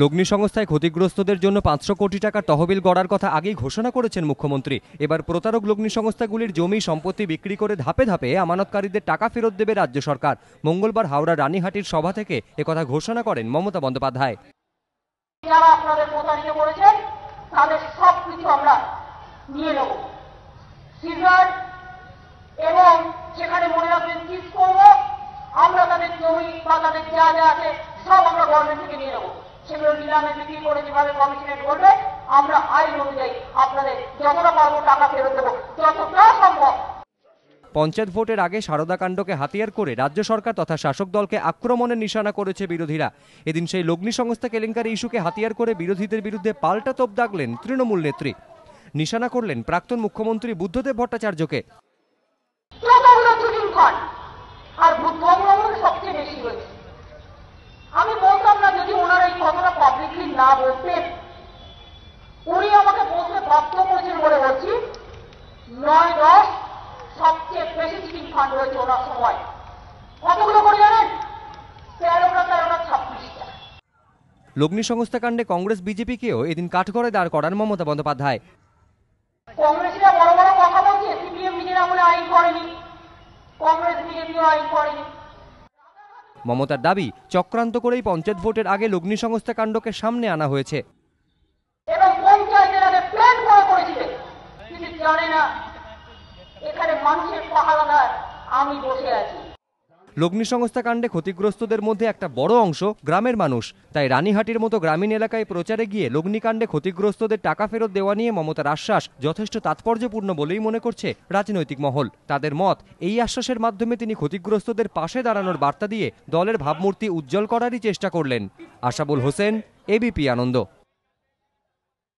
লগ্নি সংস্থায় ক্ষতিগ্রস্তদের জন্য 500 কোটি টাকার তহবিল গড়ার কথা আগেই ঘোষণা করেছেন মুখ্যমন্ত্রী। এবার প্রতারক লগ্নি সংস্থাগুলির জমি সম্পত্তি বিক্রি করে ধাপে ধাপে আমানতকারীদের টাকা ফেরত দেবে রাজ্য সরকার। মঙ্গলবার হাওড়া রানীহাটির সভা থেকে একথা ঘোষণা করেন মমতা বন্দ্যোপাধ্যায়। যারা আপনাদের প্রতারিত করেছেন তাদের সবকিছু আমরা নিয়ে নেব, সিজার, এবং সেখানে মনে রাখবেন কিস করব, আমরা তাদের জমি বা তাদের যা যা আছে সব আমরা গভর্নমেন্ট থেকে নিয়ে নেব। সেগুলো নিলামে বিক্রি করে যেভাবে কমিশনের করবে আমরা আইন অনুযায়ী আপনাদের যতটা পারবো টাকা ফেরত দেবো, যতটা সম্ভব। পঞ্চায়েত ভোটের আগে সারদা কাণ্ডকে হাতিয়ার করে রাজ্য সরকার তথা শাসক দলকে আক্রমণের নিশানা করেছে বিরোধীরা। এদিন সেই লগ্নি সংস্থা কেলেঙ্কারি ইস্যুকে হাতিয়ার করে বিরোধীদের বিরুদ্ধে পাল্টা তোপ দাগলেন তৃণমূল নেত্রী। নিশানা করলেন প্রাক্তন মুখ্যমন্ত্রী বুদ্ধদেব ভট্টাচার্যকে। আর সবচেয়ে বেশি হয়েছে। আমি বলতাম না যদি ওনারা এই কথাটা পাবলিকলি না বলতেন। উনি আমাকে বলতে বাধ্য করেছেন বলে বলছি, 9-10 সবচেয়ে বেশি চিটিং ফান্ড হয়েছে ওনার সময়। কতগুলো করে জানেন? 13টা 26টা। লগ্নি সংস্থা কাণ্ডে কংগ্রেস বিজেপিকেও এদিন কাঠগড়ে দাঁড় করান মমতা বন্দ্যোপাধ্যায়। কংগ্রেসীরা বড় বড় কথা বলছে, সিপিএম নিজেরা বলে আইন করেনি, কংগ্রেস বিজেপিও আইন করেনি। মমতার দাবি, চক্রান্ত করেই পঞ্চায়েত ভোটের আগে লগ্নি সংস্থা কাণ্ডকে সামনে আনা হয়েছে। এবং পঞ্চায়েতের আগে প্ল্যান করা করেছিলেন, কিন্তু জানে না এখানে মানুষের পাহারাদার আমি বসে আছি। লগ্নি সংস্থা কাণ্ডে ক্ষতিগ্রস্তদের মধ্যে একটা বড় অংশ গ্রামের মানুষ। তাই রানীহাটির মতো গ্রামীণ এলাকায় প্রচারে গিয়ে লগ্নিকাণ্ডে ক্ষতিগ্রস্তদের টাকা ফেরত দেওয়া নিয়ে মমতার আশ্বাস যথেষ্ট তাৎপর্যপূর্ণ বলেই মনে করছে রাজনৈতিক মহল। তাদের মত, এই আশ্বাসের মাধ্যমে তিনি ক্ষতিগ্রস্তদের পাশে দাঁড়ানোর বার্তা দিয়ে দলের ভাবমূর্তি উজ্জ্বল করারই চেষ্টা করলেন। আশাবুল হোসেন, এবিপি আনন্দ।